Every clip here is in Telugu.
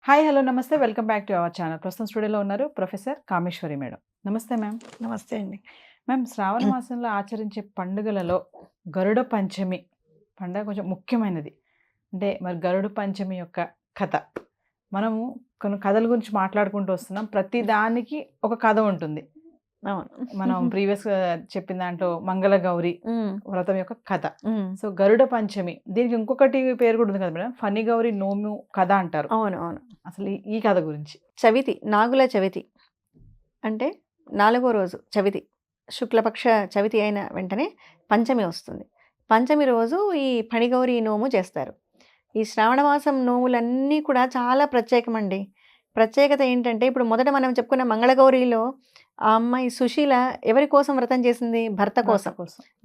హాయ్, హలో, నమస్తే. Welcome back to our channel. ప్రస్తుతం స్టూడియోలో ఉన్నారు ప్రొఫెసర్ కామేశ్వరి మేడం. నమస్తే మ్యామ్. నమస్తే అండి. మ్యామ్, శ్రావణ మాసంలో ఆచరించే పండుగలలో గరుడ పంచమి పండుగ కొంచెం ముఖ్యమైనది. అంటే మరి గరుడ పంచమి యొక్క కథ మనము కొన్ని కథల గురించి మాట్లాడుకుంటూ వస్తున్నాం. ప్రతి దానికి ఒక కథ ఉంటుంది. అవును. మనం ప్రీవియస్ చెప్పిన దాంట్లో మంగళగౌరి హ్మ్. వ్రతం యొక్క కథ. హ్మ్. సో గరుడ పంచమి, దీనికి ఇంకొకటి పేరు కూడా ఉంది కదా మేడం, ఫణి గౌరి నోము కథ అంటారు. అవును. అవును. అసలు ఈ కథ గురించి. చవితి, నాగుల చవితి అంటే 4వ రోజు చవితి. శుక్లపక్ష చవితి అయిన వెంటనే పంచమి వస్తుంది. పంచమి రోజు ఈ ఫణిగౌరి నోము చేస్తారు. ఈ శ్రావణ మాసం నోములన్నీ కూడా చాలా ప్రత్యేకమండి. ప్రత్యేకత ఏంటంటే, ఇప్పుడు మొదట మనం చెప్పుకున్న మంగళగౌరిలో ఆ అమ్మాయి సుశీల ఎవరి కోసం వ్రతం చేసింది? భర్త కోసం.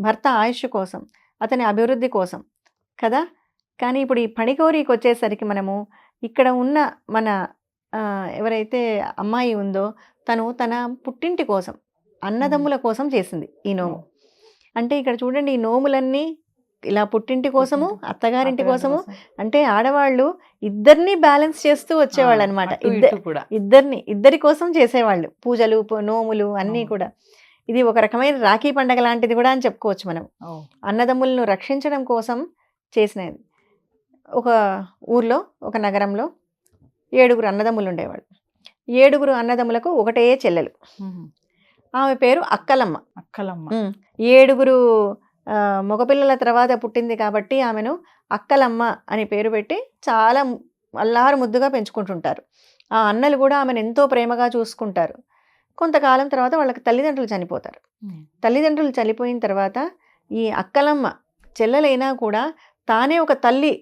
భర్త ఆయుష్ కోసం, అతని అభివృద్ధి కోసం కదా. కానీ ఇప్పుడు ఈ ఫణిగౌరికి వచ్చేసరికి మనము ఇక్కడ ఉన్న మన ఎవరైతే అమ్మాయి ఉందో తను తన పుట్టింటి కోసం, అన్నదమ్ముల కోసం చేసింది ఈ నోము. అంటే ఇక్కడ చూడండి, ఈ నోములన్నీ ఇలా పుట్టింటి కోసము, అత్తగారింటి కోసము, అంటే ఆడవాళ్ళు ఇద్దరిని బ్యాలెన్స్ చేస్తూ వచ్చేవాళ్ళు అనమాట. ఇద్దరి కోసం చేసేవాళ్ళు పూజలు, నోములు అన్నీ కూడా. ఇది ఒక రకమైన రాఖీ పండగ లాంటిది కూడా అని చెప్పుకోవచ్చు మనం. అన్నదమ్ములను రక్షించడం కోసం చేసినది. ఒక ఊర్లో, ఒక నగరంలో 7 అన్నదమ్ములు ఉండేవాళ్ళు. 7 అన్నదమ్ములకు ఒకటే చెల్లెలు. ఆమె పేరు అక్కలమ్మ. 7 మగపిల్లల తర్వాత పుట్టింది కాబట్టి ఆమెను అక్కలమ్మ అని పేరు పెట్టి చాలా అల్లారు ముద్దుగా పెంచుకుంటుంటారు. ఆ అన్నలు కూడా ఆమెను ఎంతో ప్రేమగా చూసుకుంటారు. కొంతకాలం తర్వాత వాళ్ళకి తల్లిదండ్రులు చనిపోతారు. తల్లిదండ్రులు చనిపోయిన తర్వాత ఈ అక్కలమ్మ చెల్లెలైనా కూడా తానే ఒక తల్లి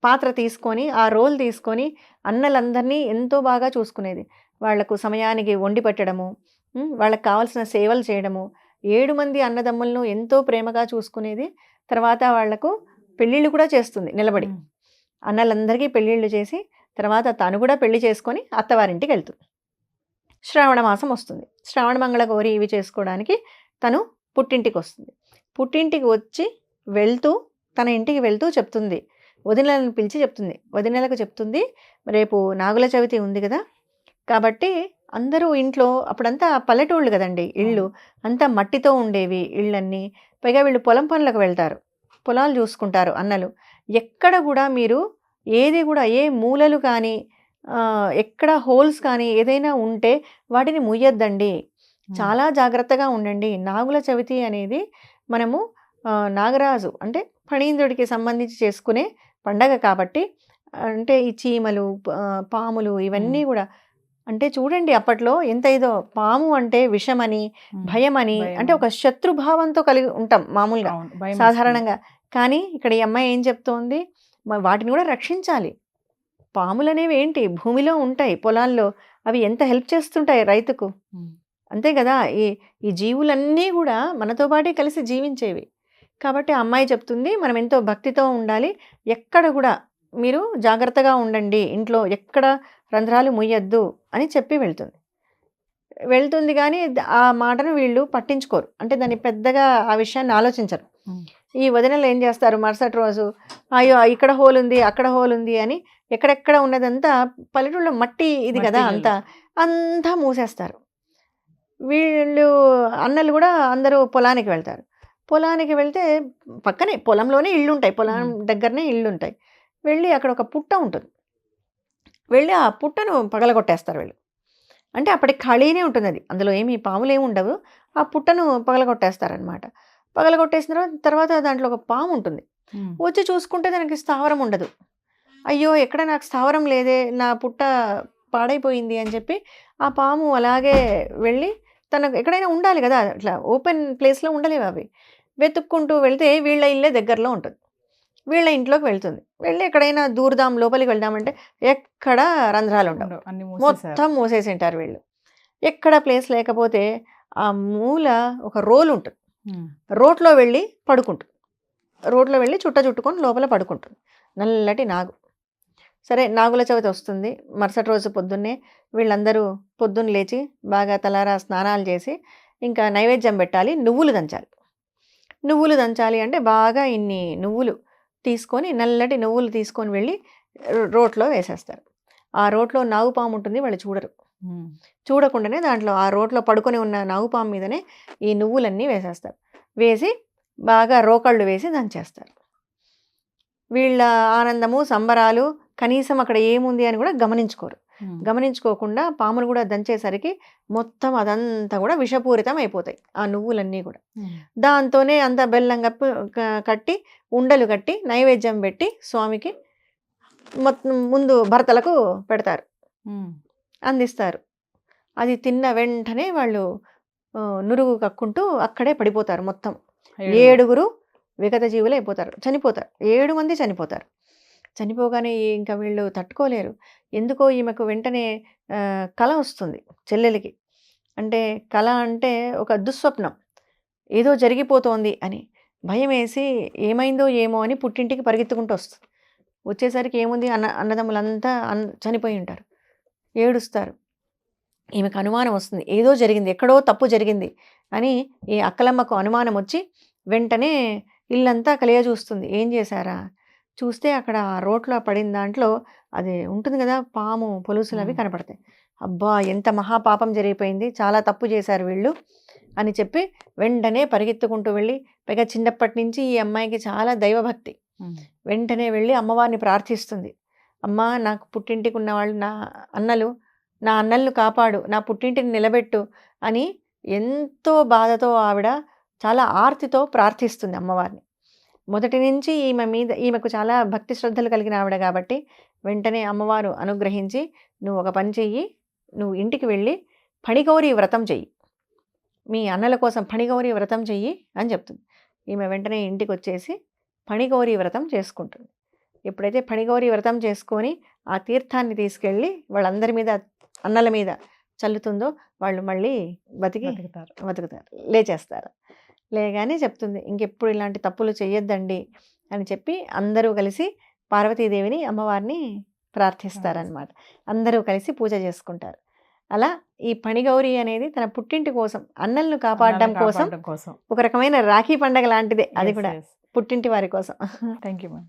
పాత్ర తీసుకొని, ఆ రోల్ తీసుకొని అన్నలందరినీ ఎంతో బాగా చూసుకునేది. వాళ్లకు సమయానికి వండి పెట్టడము, వాళ్ళకి కావాల్సిన సేవలు చేయడము, 7 మంది అన్నదమ్ములను ఎంతో ప్రేమగా చూసుకునేది. తర్వాత వాళ్లకు పెళ్ళిళ్ళు కూడా చేస్తుంది నిలబడి. అన్నలందరికీ పెళ్ళిళ్ళు చేసి తర్వాత తను కూడా పెళ్లి చేసుకొని అత్తవారింటికి వెళ్తుంది. శ్రావణ మాసం వస్తుంది. శ్రావణ మంగళ గౌరి ఇవి చేసుకోవడానికి తను పుట్టింటికి వస్తుంది. పుట్టింటికి వచ్చి వెళ్తూ, తన ఇంటికి వెళ్తూ చెప్తుంది, వదినలను పిలిచి చెప్తుంది. వదినలకు చెప్తుంది, రేపు నాగుల చవితి ఉంది కదా, కాబట్టి అందరూ ఇంట్లో, అప్పుడంతా పల్లెటూళ్ళు కదండి ఇళ్ళు, అంతా మట్టితో ఉండేవి ఇళ్ళన్నీ. పైగా వీళ్ళు పొలం పనులకు వెళ్తారు, పొలాలు చూసుకుంటారు అన్నలు. ఎక్కడ కూడా మీరు ఏది కూడా, ఏ మూలలు కానీ, ఎక్కడ హోల్స్ కానీ ఏదైనా ఉంటే వాటిని ముయ్యొద్దండి. చాలా జాగ్రత్తగా ఉండండి. నాగుల చవితి అనేది మనము నాగరాజు అంటే ఫణీంద్రుడికి సంబంధించి చేసుకునే పండగ కాబట్టి, అంటే ఈ చీమలు, పాములు ఇవన్నీ కూడా, అంటే చూడండి అప్పట్లో ఎంత ఇదో. పాము అంటే విషమని, భయమని, అంటే ఒక శత్రుభావంతో కలిగి ఉంటాం మామూలుగా సాధారణంగా. కానీ ఇక్కడ ఈ అమ్మాయి ఏం చెప్తోంది, వాటిని కూడా రక్షించాలి. పాములు అనేవి ఏంటి, భూమిలో ఉంటాయి, పొలాల్లో. అవి ఎంత హెల్ప్ చేస్తుంటాయి రైతుకు, అంతే కదా. ఈ జీవులన్నీ కూడా మనతో పాటే కలిసి జీవించేవి. కాబట్టి అమ్మాయి చెప్తుంది, మనం ఎంతో భక్తితో ఉండాలి, ఎక్కడ కూడా మీరు జాగ్రత్తగా ఉండండి, ఇంట్లో ఎక్కడ రంధ్రాలు ముయ్యొద్దు అని చెప్పి వెళ్తుంది. కానీ ఆ మాటను వీళ్ళు పట్టించుకోరు. అంటే దాన్ని పెద్దగా ఆ విషయాన్ని ఆలోచించరు. ఈ వదినలు ఏం చేస్తారు, మరుసటి రోజు అయ్యో ఇక్కడ హోల్ ఉంది, అక్కడ హోల్ ఉంది అని ఎక్కడెక్కడ ఉన్నదంతా పల్లెటూళ్ళలో మట్టి ఇది కదా, అంతా మూసేస్తారు. వీళ్ళు అన్నలు కూడా అందరూ పొలానికి వెళ్తారు. పొలానికి వెళ్తే పక్కనే పొలంలోనే ఇళ్ళు ఉంటాయి, పొలం దగ్గరనే ఇళ్ళు ఉంటాయి. వెళ్ళి అక్కడ ఒక పుట్ట ఉంటుంది, వెళ్ళి ఆ పుట్టను పగలగొట్టేస్తారు వీళ్ళు. అంటే అప్పటికి ఖాళీనే ఉంటుంది అది, అందులో ఏమి పాములు ఏమి ఉండవు. ఆ పుట్టను పగలగొట్టేస్తారనమాట. పగలగొట్టేసిన తర్వాత దాంట్లో ఒక పాము ఉంటుంది. వచ్చి చూసుకుంటే దానికి స్థావరం ఉండదు. అయ్యో ఎక్కడ నాకు స్థావరం లేదే, నా పుట్ట పాడైపోయింది అని చెప్పి ఆ పాము అలాగే వెళ్ళి తనకు ఎక్కడైనా ఉండాలి కదా, ఇట్లా ఓపెన్ ప్లేస్లో ఉండలేవు అవి. వెతుక్కుంటూ వెళ్తే వీళ్ళ ఇల్లే దగ్గరలో ఉంటుంది. వీళ్ళ ఇంట్లోకి వెళ్తుంది. వెళ్ళి ఎక్కడైనా దూరదాం, లోపలికి వెళ్దామంటే ఎక్కడ రంధ్రాలు ఉండవు, మొత్తం మూసేసి ఉంటారు వీళ్ళు. ఎక్కడ ప్లేస్ లేకపోతే ఆ మూల ఒక రోల్ ఉంటుంది, రోట్లో వెళ్ళి పడుకుంటుంది. రోట్లో వెళ్ళి చుట్టుకొని లోపల పడుకుంటుంది, నల్లటి నాగు. సరే, నాగుల చవితి వస్తుంది. మరుసటి రోజు పొద్దున్నే వీళ్ళందరూ పొద్దున్న లేచి బాగా తలారా స్నానాలు చేసి ఇంకా నైవేద్యం పెట్టాలి. నువ్వులు దంచాలి అంటే బాగా ఇన్ని నువ్వులు తీసుకొని, నల్లటి నువ్వులు తీసుకొని వెళ్ళి రోట్లో వేసేస్తారు. ఆ రోట్లో నాగుపాము ఉంటుంది, వాళ్ళు చూడరు. ఉమ్. చూడకుండానే దాంట్లో ఆ రోట్లో పడుకొని ఉన్న నాగుపాము మీదనే ఈ నువ్వులన్నీ వేసేస్తారు. వేసి బాగా రోకళ్ళు వేసి దంచేస్తారు. వీళ్ళ ఆనందము, సంబరాలు కనీసం అక్కడ ఏముంది అని కూడా గమనించుకోరు. ఉమ్. గమనించుకోకుండా పామును కూడా దంచేసరికి మొత్తం అదంతా కూడా విషపూరితం అయిపోతాయి ఆ నువ్వులన్నీ కూడా. ఉమ్. దాంతోనే అంత బెల్లం కట్టి ఉండలు కట్టి నైవేద్యం పెట్టి స్వామికి మొత్తం ముందు భర్తలకు పెడతారు, ఉమ్. అందిస్తారు. అది తిన్న వెంటనే వాళ్ళు నురుగు కక్కుంటూ అక్కడే పడిపోతారు. మొత్తం 7 విగత జీవులు అయిపోతారు, చనిపోతారు. 7 మంది చనిపోతారు. చనిపోగానే ఇంకా వీళ్ళు తట్టుకోలేరు. ఎందుకో ఈమెకు వెంటనే కల వస్తుంది చెల్లెలికి. అంటే కల అంటే ఒక దుస్వప్నం, ఏదో జరిగిపోతోంది అని భయం వేసి ఏమైందో ఏమో అని పుట్టింటికి పరిగెత్తుకుంటూ వస్తుంది. వచ్చేసరికి ఏముంది, అన్నదమ్ములంతా చనిపోయి ఉంటారు. ఏడుస్తారు. ఈమెకు అనుమానం వస్తుంది, ఏదో జరిగింది, ఎక్కడో తప్పు జరిగింది అని ఈ అక్కలమ్మకు అనుమానం వచ్చి వెంటనే ఇల్లంతా కలియ చూస్తుంది. ఏం చేశారా చూస్తే అక్కడ రోట్లో పడిన దాంట్లో అది ఉంటుంది కదా, పాము పొలుసులు అవి కనపడతాయి. అబ్బా ఎంత మహాపాపం జరిగిపోయింది, చాలా తప్పు చేశారు వీళ్ళు అని చెప్పి వెంటనే పరిగెత్తుకుంటూ వెళ్ళి, పైగా చిన్నప్పటి నుంచి ఈ అమ్మాయికి చాలా దైవభక్తి, వెంటనే వెళ్ళి అమ్మవారిని ప్రార్థిస్తుంది. అమ్మా, నాకు పుట్టింటికి ఉన్నవాళ్ళు నా అన్నలను కాపాడు, నా పుట్టింటిని నిలబెట్టు అని ఎంతో బాధతో ఆవిడ చాలా ఆర్తితో ప్రార్థిస్తుంది అమ్మవారిని. మొదటి నుంచి ఈమెకు చాలా భక్తి శ్రద్ధలు కలిగిన ఆవిడ కాబట్టి వెంటనే అమ్మవారు అనుగ్రహించి, నువ్వు ఒక పని చెయ్యి, నువ్వు ఇంటికి వెళ్ళి ఫణిగౌరి వ్రతం చెయ్యి, మీ అన్నల కోసం ఫణిగౌరి వ్రతం చెయ్యి అని చెప్తుంది. ఈమె వెంటనే ఇంటికి వచ్చేసి ఫణిగౌరి వ్రతం చేసుకుంటుంది. ఎప్పుడైతే ఫణిగౌరి వ్రతం చేసుకొని ఆ తీర్థాన్ని తీసుకెళ్ళి వాళ్ళందరి మీద, అన్నల మీద చల్లుతుందో వాళ్ళు మళ్ళీ బతుకుతారు, లేచేస్తారు. లేగానే చెప్తుంది, ఇంకెప్పుడు ఇలాంటి తప్పులు చెయ్యొద్దండి అని చెప్పి అందరూ కలిసి పార్వతీదేవిని, అమ్మవారిని ప్రార్థిస్తారనమాట. అందరూ కలిసి పూజ చేసుకుంటారు. అలా ఈ ఫణిగౌరి అనేది తన పుట్టింటి కోసం, అన్నలను కాపాడడం కోసం ఒక రకమైన రాఖీ పండగ లాంటిదే అది కూడా, పుట్టింటి వారి కోసం. Thank you ma'am.